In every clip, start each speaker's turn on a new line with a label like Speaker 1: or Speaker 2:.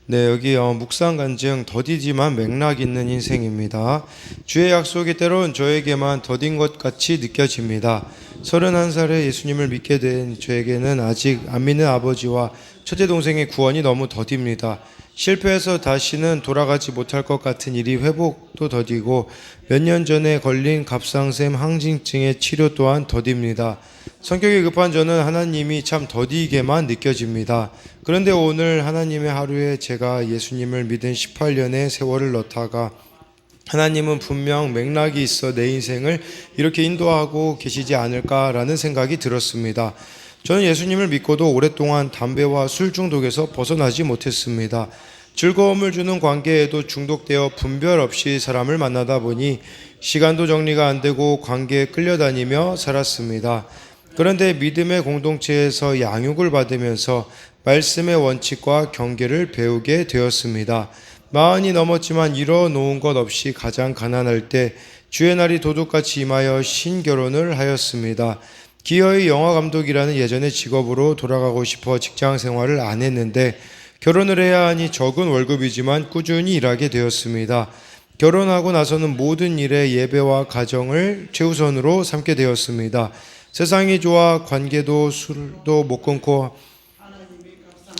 Speaker 1: 네, 여기 묵상 간증 더디지만 맥락 있는 인생입니다. 주의 약속이 때론 저에게만 더딘 것 같이 느껴집니다. 31살에 예수님을 믿게 된 저에게는 아직 안 믿는 아버지와 첫째 동생의 구원이 너무 더딥니다. 실패해서 다시는 돌아가지 못할 것 같은 일이 회복도 더디고 몇 년 전에 걸린 갑상샘 항진증의 치료 또한 더딥니다. 성격이 급한 저는 하나님이 참 더디게만 느껴집니다. 그런데 오늘 하나님의 하루에 제가 예수님을 믿은 18년의 세월을 넣다가 하나님은 분명 맥락이 있어 내 인생을 이렇게 인도하고 계시지 않을까라는 생각이 들었습니다. 저는 예수님을 믿고도 오랫동안 담배와 술 중독에서 벗어나지 못했습니다. 즐거움을 주는 관계에도 중독되어 분별 없이 사람을 만나다 보니 시간도 정리가 안 되고 관계에 끌려다니며 살았습니다. 그런데 믿음의 공동체에서 양육을 받으면서 말씀의 원칙과 경계를 배우게 되었습니다. 마흔이 넘었지만 이뤄놓은 것 없이 가장 가난할 때 주의 날이 도둑같이 임하여 신결혼을 하였습니다. 기어이 영화감독이라는 예전의 직업으로 돌아가고 싶어 직장 생활을 안 했는데 결혼을 해야 하니 적은 월급이지만 꾸준히 일하게 되었습니다. 결혼하고 나서는 모든 일에 예배와 가정을 최우선으로 삼게 되었습니다. 세상이 좋아 관계도 술도 못 끊고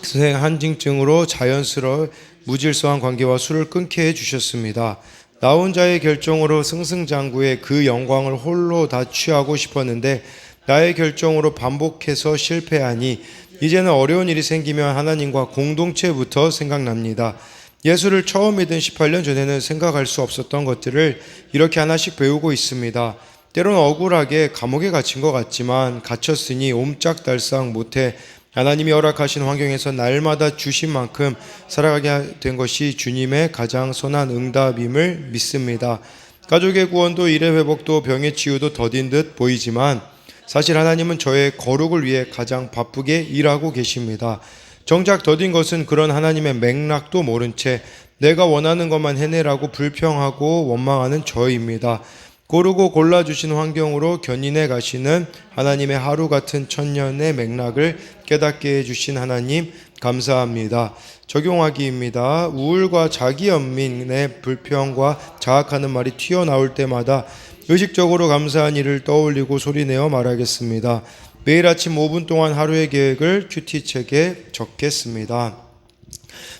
Speaker 1: 항진증으로 자연스러워 무질서한 관계와 술을 끊게 해주셨습니다. 나 혼자의 결정으로 승승장구의 그 영광을 홀로 다 취하고 싶었는데 나의 결정으로 반복해서 실패하니 이제는 어려운 일이 생기면 하나님과 공동체부터 생각납니다. 예수를 처음 믿은 18년 전에는 생각할 수 없었던 것들을 이렇게 하나씩 배우고 있습니다. 때론 억울하게 감옥에 갇힌 것 같지만 갇혔으니 옴짝달싹 못해 하나님이 허락하신 환경에서 날마다 주신 만큼 살아가게 된 것이 주님의 가장 선한 응답임을 믿습니다. 가족의 구원도 일의 회복도 병의 치유도 더딘 듯 보이지만 사실 하나님은 저의 거룩을 위해 가장 바쁘게 일하고 계십니다. 정작 더딘 것은 그런 하나님의 맥락도 모른 채 내가 원하는 것만 해내라고 불평하고 원망하는 저입니다. 고르고 골라주신 환경으로 견인해 가시는 하나님의 하루 같은 천년의 맥락을 깨닫게 해주신 하나님 감사합니다. 적용하기입니다. 우울과 자기 연민의 불평과 자학하는 말이 튀어나올 때마다 의식적으로 감사한 일을 떠올리고 소리내어 말하겠습니다. 매일 아침 5분 동안 하루의 계획을 큐티책에 적겠습니다.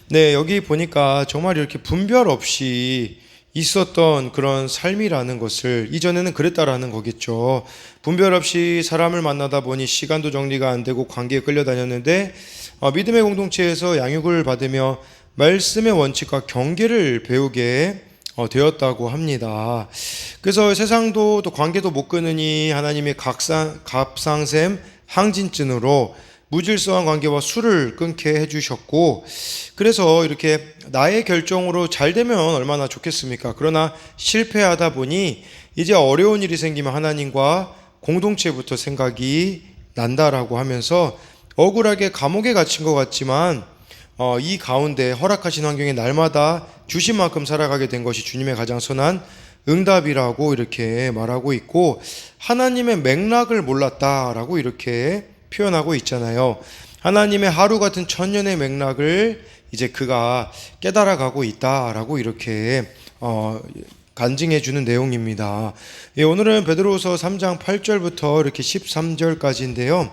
Speaker 1: 네, 여기 보니까 정말 이렇게 분별 없이 있었던 그런 삶이라는 것을 이전에는 그랬다라는 거겠죠. 분별 없이 사람을 만나다 보니 시간도 정리가 안 되고 관계에 끌려다녔는데 믿음의 공동체에서 양육을 받으며 말씀의 원칙과 경계를 배우게 되었다고 합니다. 그래서 세상도 또 관계도 못 끊으니 하나님의 갑상샘 항진증으로 무질서한 관계와 술을 끊게 해주셨고, 그래서 이렇게 나의 결정으로 잘 되면 얼마나 좋겠습니까? 그러나 실패하다 보니 이제 어려운 일이 생기면 하나님과 공동체부터 생각이 난다라고 하면서 억울하게 감옥에 갇힌 것 같지만 이 가운데 허락하신 환경에 날마다 주신 만큼 살아가게 된 것이 주님의 가장 선한 응답이라고 이렇게 말하고 있고, 하나님의 맥락을 몰랐다라고 이렇게 표현하고 있잖아요. 하나님의 하루 같은 천년의 맥락을 이제 그가 깨달아가고 있다라고 이렇게 간증해 주는 내용입니다. 예, 오늘은 베드로후서 3장 8절부터 이렇게 13절까지인데요.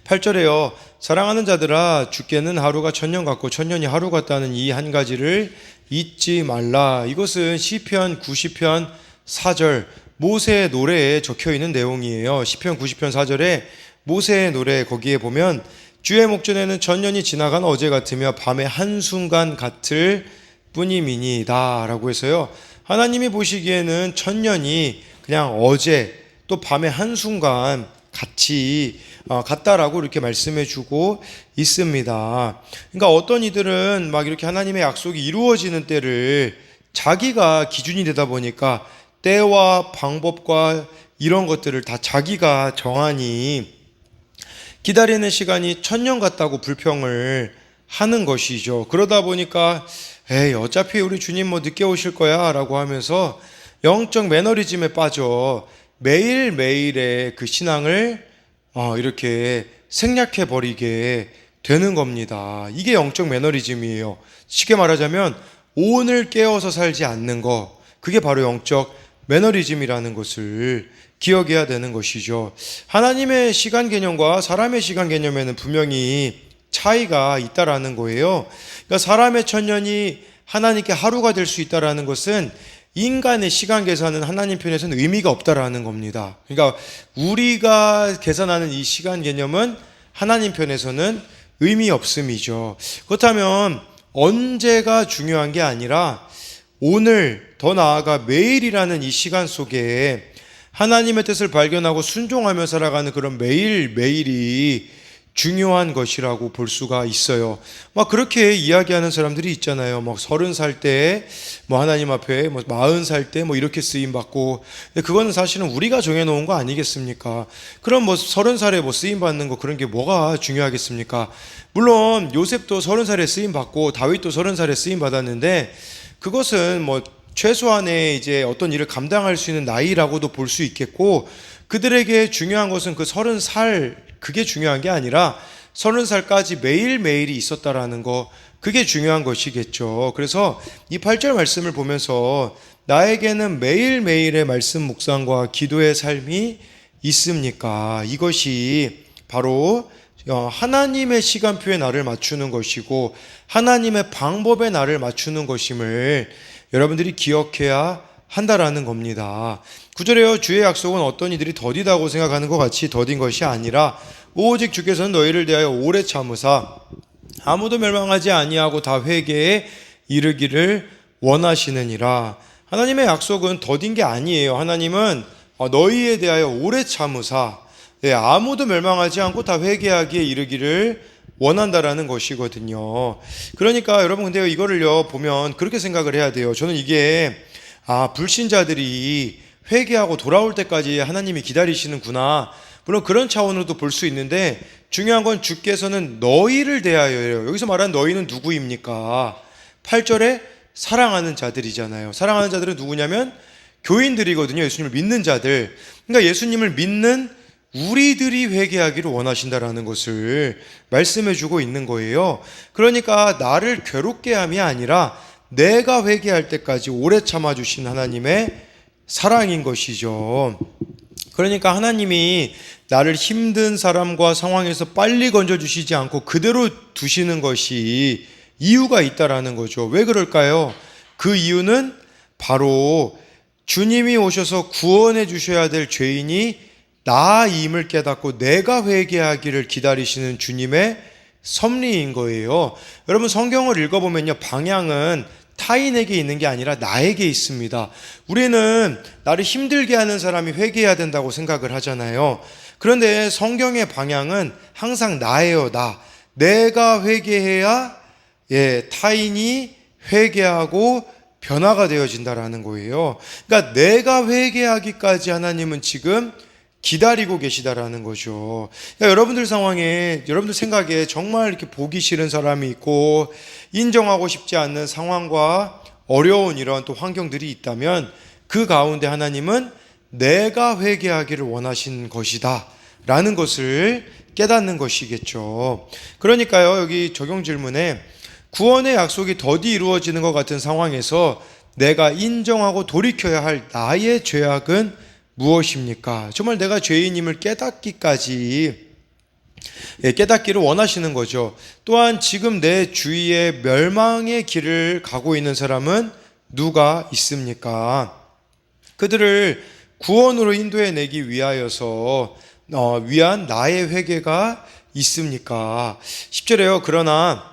Speaker 1: 8절에요. 사랑하는 자들아, 주께는 하루가 천년 같고 천년이 하루 같다는 이 한 가지를 잊지 말라. 이것은 시편 90편 4절 모세의 노래에 적혀 있는 내용이에요. 시편 90편 4절에 모세의 노래, 거기에 보면 주의 목전에는 천년이 지나간 어제 같으며 밤의 한순간 같을 뿐이미니다 라고 해서요, 하나님이 보시기에는 천년이 그냥 어제 또 밤의 한순간 같이 같다라고 이렇게 말씀해 주고 있습니다. 그러니까 어떤 이들은 막 이렇게 하나님의 약속이 이루어지는 때를 자기가 기준이 되다 보니까 때와 방법과 이런 것들을 다 자기가 정하니 기다리는 시간이 천년 같다고 불평을 하는 것이죠. 그러다 보니까 에이 어차피 우리 주님 뭐 늦게 오실 거야 라고 하면서 영적 매너리즘에 빠져 매일매일의 그 신앙을 이렇게 생략해 버리게 되는 겁니다. 이게 영적 매너리즘이에요. 쉽게 말하자면 오늘 깨어서 살지 않는 거, 그게 바로 영적 매너리즘이라는 것을 기억해야 되는 것이죠. 하나님의 시간 개념과 사람의 시간 개념에는 분명히 차이가 있다라는 거예요. 그러니까 사람의 천년이 하나님께 하루가 될 수 있다라는 것은 인간의 시간 계산은 하나님 편에서는 의미가 없다라는 겁니다. 그러니까 우리가 계산하는 이 시간 개념은 하나님 편에서는 의미 없음이죠. 그렇다면 언제가 중요한 게 아니라 오늘, 더 나아가 매일이라는 이 시간 속에 하나님의 뜻을 발견하고 순종하며 살아가는 그런 매일매일이 중요한 것이라고 볼 수가 있어요. 막 그렇게 이야기하는 사람들이 있잖아요. 막 30살 때, 하나님 앞에 40살 때 이렇게 쓰임 받고. 근데 그거는 사실은 우리가 정해놓은 거 아니겠습니까? 그럼 30살에 쓰임 받는 거 그런 게 뭐가 중요하겠습니까? 물론 요셉도 30살에 쓰임 받고 다윗도 30살에 쓰임 받았는데 그것은 최소한의 이제 어떤 일을 감당할 수 있는 나이라고도 볼 수 있겠고, 그들에게 중요한 것은 그 30살, 그게 중요한 게 아니라 30살까지 매일매일이 있었다라는 거, 그게 중요한 것이겠죠. 그래서 이 8절 말씀을 보면서 나에게는 매일매일의 말씀 묵상과 기도의 삶이 있습니까? 이것이 바로 하나님의 시간표에 나를 맞추는 것이고 하나님의 방법에 나를 맞추는 것임을 여러분들이 기억해야 한다라는 겁니다. 9절에요. 주의 약속은 어떤 이들이 더디다고 생각하는 것 같이 더딘 것이 아니라 오직 주께서는 너희를 대하여 오래 참으사 아무도 멸망하지 아니하고 다 회개에 이르기를 원하시느니라. 하나님의 약속은 더딘 게 아니에요. 하나님은 너희에 대하여 오래 참으사 아무도 멸망하지 않고 다 회개하기에 이르기를 원한다라는 것이거든요. 그러니까 여러분 근데 이거를요 보면 그렇게 생각을 해야 돼요. 저는 이게 불신자들이 회개하고 돌아올 때까지 하나님이 기다리시는구나, 물론 그런 차원으로도 볼 수 있는데 중요한 건 주께서는 너희를 대하여요. 여기서 말하는 너희는 누구입니까? 8절에 사랑하는 자들이잖아요. 사랑하는 자들은 누구냐면 교인들이거든요. 예수님을 믿는 자들. 그러니까 예수님을 믿는 우리들이 회개하기를 원하신다라는 것을 말씀해 주고 있는 거예요. 그러니까 나를 괴롭게 함이 아니라 내가 회개할 때까지 오래 참아주신 하나님의 사랑인 것이죠. 그러니까 하나님이 나를 힘든 사람과 상황에서 빨리 건져주시지 않고 그대로 두시는 것이 이유가 있다라는 거죠. 왜 그럴까요? 그 이유는 바로 주님이 오셔서 구원해 주셔야 될 죄인이 나임을 깨닫고 내가 회개하기를 기다리시는 주님의 섭리인 거예요. 여러분 성경을 읽어보면요, 방향은 타인에게 있는 게 아니라 나에게 있습니다. 우리는 나를 힘들게 하는 사람이 회개해야 된다고 생각을 하잖아요. 그런데 성경의 방향은 항상 나예요. 내가 회개해야 타인이 회개하고 변화가 되어진다라는 거예요. 그러니까 내가 회개하기까지 하나님은 지금 기다리고 계시다라는 거죠. 그러니까 여러분들 상황에, 여러분들 생각에 정말 이렇게 보기 싫은 사람이 있고 인정하고 싶지 않는 상황과 어려운 이런 또 환경들이 있다면 그 가운데 하나님은 내가 회개하기를 원하신 것이다 라는 것을 깨닫는 것이겠죠. 그러니까요, 여기 적용 질문에 구원의 약속이 더디 이루어지는 것 같은 상황에서 내가 인정하고 돌이켜야 할 나의 죄악은 무엇입니까? 정말 내가 죄인임을 깨닫기를 원하시는 거죠. 또한 지금 내 주위에 멸망의 길을 가고 있는 사람은 누가 있습니까? 그들을 구원으로 인도해내기 위하여서 위한 나의 회개가 있습니까? 10절에요. 그러나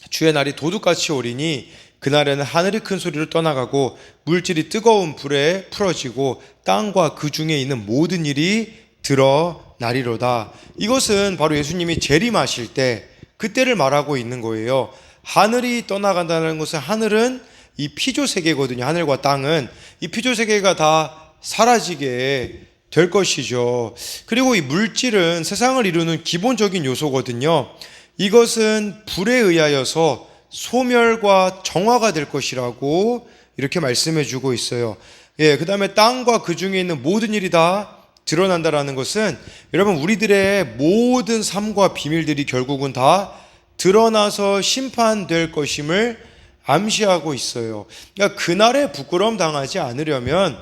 Speaker 1: 주의 날이 도둑같이 오리니 그날에는 하늘이 큰 소리로 떠나가고 물질이 뜨거운 불에 풀어지고 땅과 그 중에 있는 모든 일이 드러나리로다. 이것은 바로 예수님이 재림하실 때 그때를 말하고 있는 거예요. 하늘이 떠나간다는 것은, 하늘은 이 피조세계거든요. 하늘과 땅은 이 피조세계가 다 사라지게 될 것이죠. 그리고 이 물질은 세상을 이루는 기본적인 요소거든요. 이것은 불에 의하여서 소멸과 정화가 될 것이라고 이렇게 말씀해 주고 있어요. 그 다음에 땅과 그 중에 있는 모든 일이 다 드러난다라는 것은 여러분 우리들의 모든 삶과 비밀들이 결국은 다 드러나서 심판될 것임을 암시하고 있어요. 그러니까 그날에 부끄러움 당하지 않으려면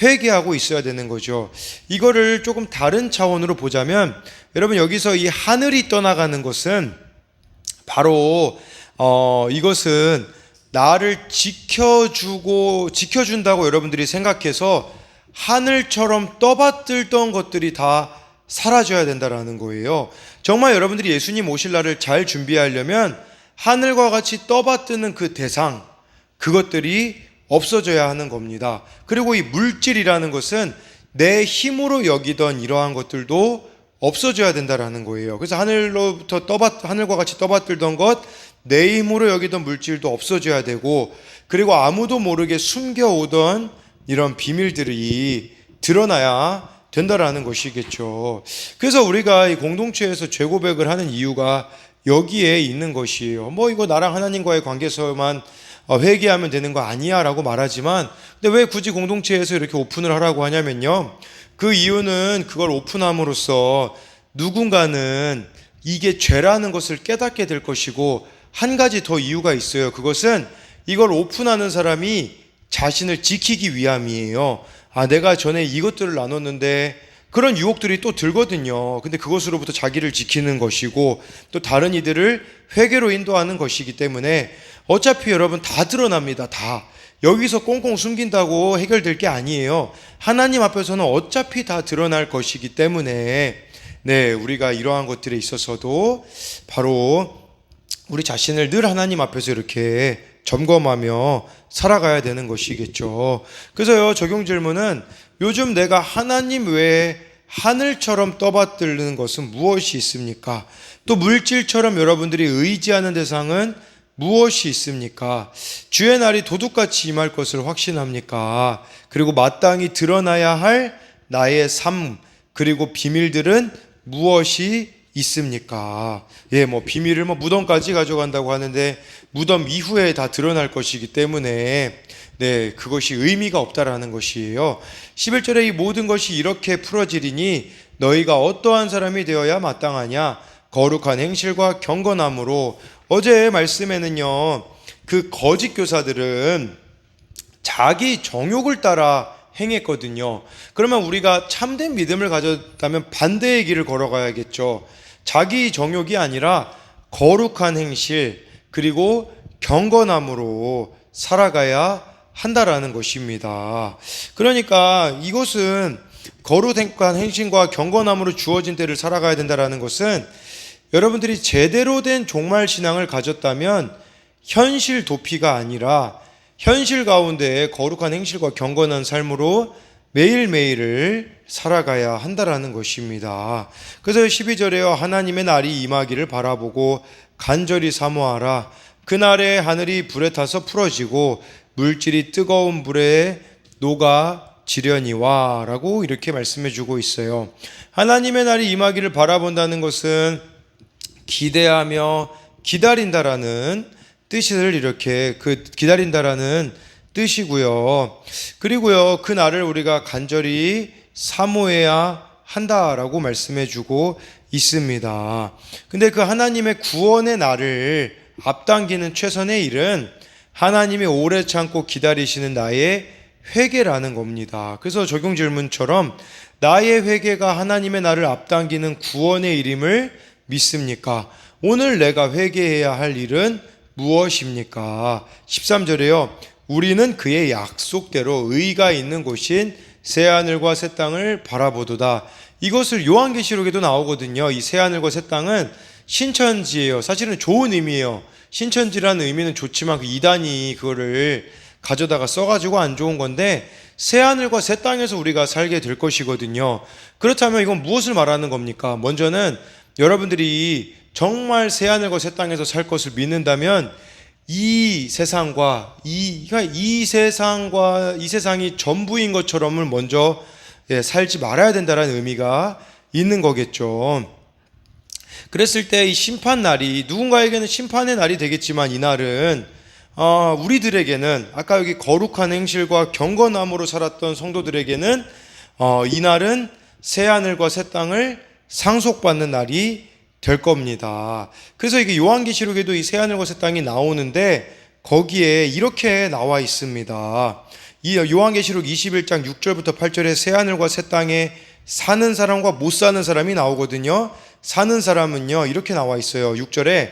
Speaker 1: 회개하고 있어야 되는 거죠. 이거를 조금 다른 차원으로 보자면 여러분, 여기서 이 하늘이 떠나가는 것은 바로 이것은 나를 지켜준다고 여러분들이 생각해서 하늘처럼 떠받들던 것들이 다 사라져야 된다라는 거예요. 정말 여러분들이 예수님 오실 날을 잘 준비하려면 하늘과 같이 떠받드는 그 대상, 그것들이 없어져야 하는 겁니다. 그리고 이 물질이라는 것은 내 힘으로 여기던 이러한 것들도 없어져야 된다라는 거예요. 그래서 하늘과 같이 떠받들던 것, 내 힘으로 여기던 물질도 없어져야 되고, 그리고 아무도 모르게 숨겨오던 이런 비밀들이 드러나야 된다라는 것이겠죠. 그래서 우리가 이 공동체에서 죄 고백을 하는 이유가 여기에 있는 것이에요. 이거 나랑 하나님과의 관계에서만 회개하면 되는 거 아니야 라고 말하지만, 근데 왜 굳이 공동체에서 이렇게 오픈을 하라고 하냐면요, 그 이유는 그걸 오픈함으로써 누군가는 이게 죄라는 것을 깨닫게 될 것이고, 한 가지 더 이유가 있어요. 그것은 이걸 오픈하는 사람이 자신을 지키기 위함이에요. 내가 전에 이것들을 나눴는데 그런 유혹들이 또 들거든요. 근데 그것으로부터 자기를 지키는 것이고, 또 다른 이들을 회개로 인도하는 것이기 때문에 어차피 여러분 다 드러납니다. 다. 여기서 꽁꽁 숨긴다고 해결될 게 아니에요. 하나님 앞에서는 어차피 다 드러날 것이기 때문에, 우리가 이러한 것들에 있어서도 바로 우리 자신을 늘 하나님 앞에서 이렇게 점검하며 살아가야 되는 것이겠죠. 그래서요, 적용 질문은 요즘 내가 하나님 외에 하늘처럼 떠받드는 것은 무엇이 있습니까? 또 물질처럼 여러분들이 의지하는 대상은 무엇이 있습니까? 주의 날이 도둑같이 임할 것을 확신합니까? 그리고 마땅히 드러나야 할 나의 삶, 그리고 비밀들은 무엇이 있습니까? 비밀을 무덤까지 가져간다고 하는데 무덤 이후에 다 드러날 것이기 때문에 그것이 의미가 없다라는 것이에요. 11절에 이 모든 것이 이렇게 풀어지리니 너희가 어떠한 사람이 되어야 마땅하냐? 거룩한 행실과 경건함으로. 어제 말씀에는요, 그 거짓 교사들은 자기 정욕을 따라 행했거든요. 그러면 우리가 참된 믿음을 가졌다면 반대의 길을 걸어가야겠죠. 자기 정욕이 아니라 거룩한 행실, 그리고 경건함으로 살아가야 한다라는 것입니다. 그러니까 이것은 거룩한 행실과 경건함으로 주어진 때를 살아가야 된다라는 것은 여러분들이 제대로 된 종말 신앙을 가졌다면 현실 도피가 아니라 현실 가운데 거룩한 행실과 경건한 삶으로 매일매일을 살아가야 한다라는 것입니다. 그래서 12절에요, 하나님의 날이 임하기를 바라보고 간절히 사모하라. 그날에 하늘이 불에 타서 풀어지고 물질이 뜨거운 불에 녹아지려니와 라고 이렇게 말씀해 주고 있어요. 하나님의 날이 임하기를 바라본다는 것은 기대하며 기다린다라는 뜻을 이렇게 기다린다라는 뜻이고요. 그리고요, 그 날을 우리가 간절히 사모해야 한다라고 말씀해 주고 있습니다. 근데 그 하나님의 구원의 날을 앞당기는 최선의 일은 하나님이 오래 참고 기다리시는 나의 회개라는 겁니다. 그래서 적용 질문처럼 나의 회개가 하나님의 날을 앞당기는 구원의 일임을 믿습니까? 오늘 내가 회개해야 할 일은 무엇입니까? 13절에요. 우리는 그의 약속대로 의가 있는 곳인 새하늘과 새 땅을 바라보도다. 이것을 요한계시록에도 나오거든요. 이 새하늘과 새 땅은 신천지예요. 사실은 좋은 의미예요. 신천지라는 의미는 좋지만 그 이단이 그거를 가져다가 써가지고 안 좋은 건데, 새하늘과 새 땅에서 우리가 살게 될 것이거든요. 그렇다면 이건 무엇을 말하는 겁니까? 먼저는 여러분들이 정말 새하늘과 새 땅에서 살 것을 믿는다면 이 세상이 전부인 것처럼을 먼저 살지 말아야 된다는 의미가 있는 거겠죠. 그랬을 때 이 심판 날이 누군가에게는 심판의 날이 되겠지만, 이 날은 우리들에게는 아까 여기 거룩한 행실과 경건함으로 살았던 성도들에게는 이 날은 새하늘과 새 땅을 상속받는 날이 될 겁니다. 그래서 이게 요한계시록에도 이 새하늘과 새 땅이 나오는데 거기에 이렇게 나와 있습니다. 이 요한계시록 21장 6절부터 8절에 새하늘과 새 땅에 사는 사람과 못 사는 사람이 나오거든요. 사는 사람은요 이렇게 나와 있어요. 6절에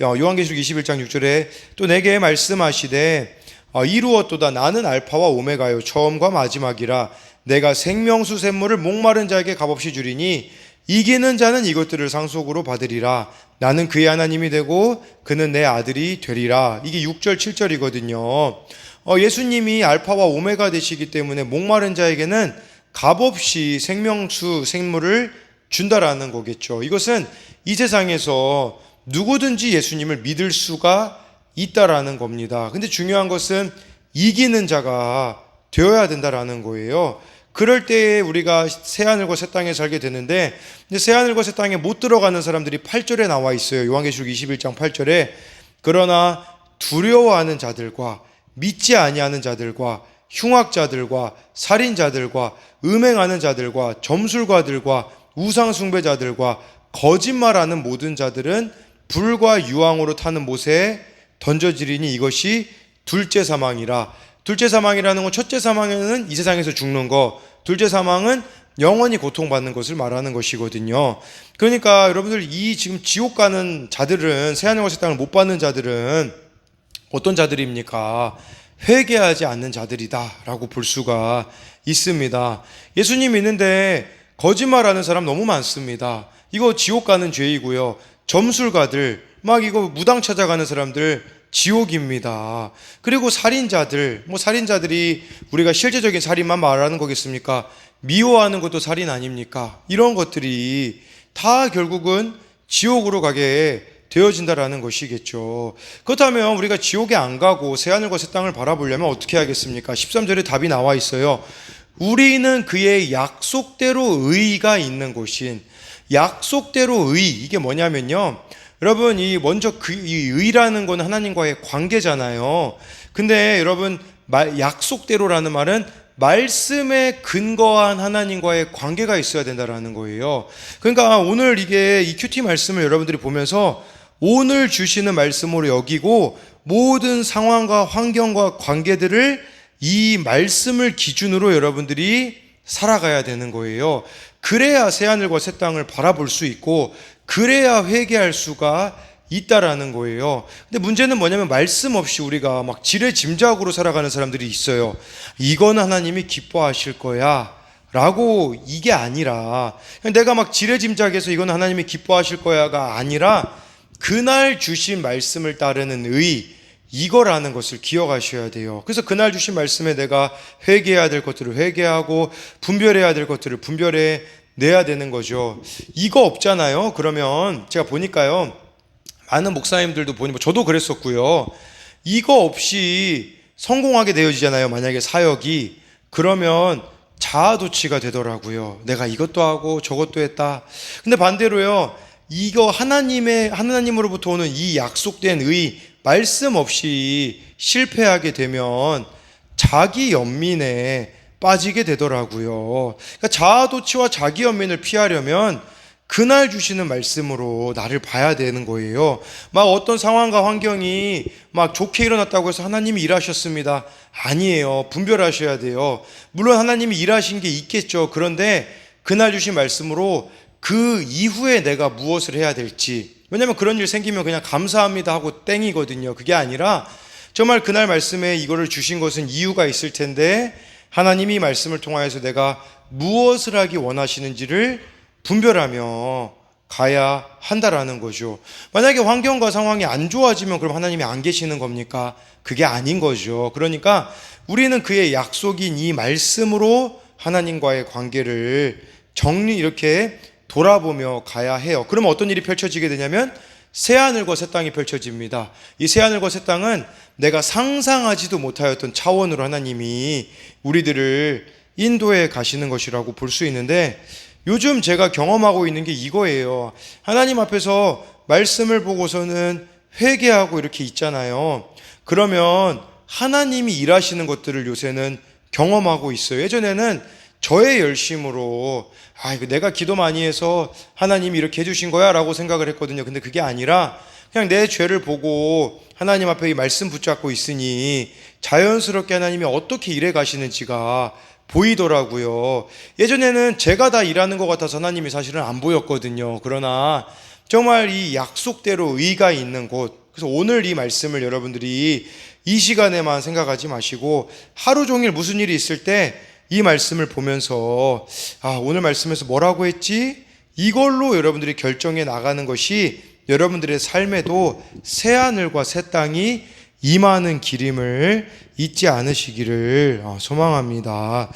Speaker 1: 요한계시록 21장 6절에 또 내게 말씀하시되 이루었도다. 나는 알파와 오메가요 처음과 마지막이라. 내가 생명수 샘물을 목마른 자에게 값없이 주리니 이기는 자는 이것들을 상속으로 받으리라. 나는 그의 하나님이 되고 그는 내 아들이 되리라. 이게 6절 7절이거든요. 예수님이 알파와 오메가 되시기 때문에 목마른 자에게는 값없이 생명수 샘물을 준다라는 거겠죠. 이것은 이 세상에서 누구든지 예수님을 믿을 수가 있다라는 겁니다. 근데 중요한 것은 이기는 자가 되어야 된다라는 거예요. 그럴 때에 우리가 새하늘과 새 땅에 살게 되는데, 새하늘과 새 땅에 못 들어가는 사람들이 8절에 나와 있어요. 요한계시록 21장 8절에 그러나 두려워하는 자들과 믿지 아니하는 자들과 흉악자들과 살인자들과 음행하는 자들과 점술가들과 우상숭배자들과 거짓말하는 모든 자들은 불과 유황으로 타는 못에 던져지리니 이것이 둘째 사망이라. 둘째 사망이라는 건 첫째 사망에는 이 세상에서 죽는 거, 둘째 사망은 영원히 고통받는 것을 말하는 것이거든요. 그러니까 여러분들 이 지금 지옥 가는 자들은, 새하늘과 새 땅을 못 받는 자들은 어떤 자들입니까? 회개하지 않는 자들이다라고 볼 수가 있습니다. 예수님 믿는데 거짓말하는 사람 너무 많습니다. 이거 지옥 가는 죄이고요. 점술가들, 막 이거 무당 찾아가는 사람들 지옥입니다. 그리고 살인자들, 살인자들이 우리가 실제적인 살인만 말하는 거겠습니까? 미워하는 것도 살인 아닙니까? 이런 것들이 다 결국은 지옥으로 가게 되어진다라는 것이겠죠. 그렇다면 우리가 지옥에 안 가고 새하늘과 새 땅을 바라보려면 어떻게 해야겠습니까? 13절에 답이 나와 있어요. 우리는 그의 약속대로 의가 있는 곳인, 약속대로 의, 이게 뭐냐면요, 여러분 이 의라는 건 하나님과의 관계잖아요. 근데 여러분 약속대로라는 말은 말씀에 근거한 하나님과의 관계가 있어야 된다라는 거예요. 그러니까 오늘 이 큐티 말씀을 여러분들이 보면서 오늘 주시는 말씀으로 여기고 모든 상황과 환경과 관계들을 이 말씀을 기준으로 여러분들이 살아가야 되는 거예요. 그래야 새하늘과 새 땅을 바라볼 수 있고 그래야 회개할 수가 있다라는 거예요. 근데 문제는 뭐냐면 말씀 없이 우리가 막 지레짐작으로 살아가는 사람들이 있어요. 이건 하나님이 기뻐하실 거야 라고, 이게 아니라 내가 막 지레짐작해서 이건 하나님이 기뻐하실 거야가 아니라 그날 주신 말씀을 따르는 의, 이거라는 것을 기억하셔야 돼요. 그래서 그날 주신 말씀에 내가 회개해야 될 것들을 회개하고 분별해야 될 것들을 분별해 내야 되는 거죠. 이거 없잖아요. 그러면 제가 보니까요, 많은 목사님들도 보니, 저도 그랬었고요, 이거 없이 성공하게 되어지잖아요. 만약에 사역이, 그러면 자아도취가 되더라고요. 내가 이것도 하고 저것도 했다. 근데 반대로요, 이거 하나님으로부터 오는 이 약속된 의, 말씀 없이 실패하게 되면 자기 연민에 빠지게 되더라고요. 그러니까 자아도취와 자기 연민을 피하려면 그날 주시는 말씀으로 나를 봐야 되는 거예요. 막 어떤 상황과 환경이 막 좋게 일어났다고 해서 하나님이 일하셨습니다. 아니에요. 분별하셔야 돼요. 물론 하나님이 일하신 게 있겠죠. 그런데 그날 주신 말씀으로 그 이후에 내가 무엇을 해야 될지, 왜냐면 그런 일 생기면 그냥 감사합니다 하고 땡이거든요. 그게 아니라 정말 그날 말씀에 이거를 주신 것은 이유가 있을 텐데 하나님이 말씀을 통하여서 내가 무엇을 하기 원하시는지를 분별하며 가야 한다라는 거죠. 만약에 환경과 상황이 안 좋아지면 그럼 하나님이 안 계시는 겁니까? 그게 아닌 거죠. 그러니까 우리는 그의 약속인 이 말씀으로 하나님과의 관계를 이렇게 돌아보며 가야 해요. 그러면 어떤 일이 펼쳐지게 되냐면 새하늘과 새 땅이 펼쳐집니다. 이 새하늘과 새 땅은 내가 상상하지도 못하였던 차원으로 하나님이 우리들을 인도해 가시는 것이라고 볼 수 있는데, 요즘 제가 경험하고 있는 게 이거예요. 하나님 앞에서 말씀을 보고서는 회개하고 이렇게 있잖아요. 그러면 하나님이 일하시는 것들을 요새는 경험하고 있어요. 예전에는 저의 열심으로 이거 내가 기도 많이 해서 하나님이 이렇게 해주신 거야 라고 생각을 했거든요. 근데 그게 아니라 그냥 내 죄를 보고 하나님 앞에 이 말씀 붙잡고 있으니 자연스럽게 하나님이 어떻게 일해 가시는지가 보이더라고요. 예전에는 제가 다 일하는 것 같아서 하나님이 사실은 안 보였거든요. 그러나 정말 이 약속대로 의가 있는 곳, 그래서 오늘 이 말씀을 여러분들이 이 시간에만 생각하지 마시고 하루 종일 무슨 일이 있을 때 이 말씀을 보면서 오늘 말씀에서 뭐라고 했지? 이걸로 여러분들이 결정해 나가는 것이 여러분들의 삶에도 새 하늘과 새 땅이 임하는 길임을 잊지 않으시기를 소망합니다.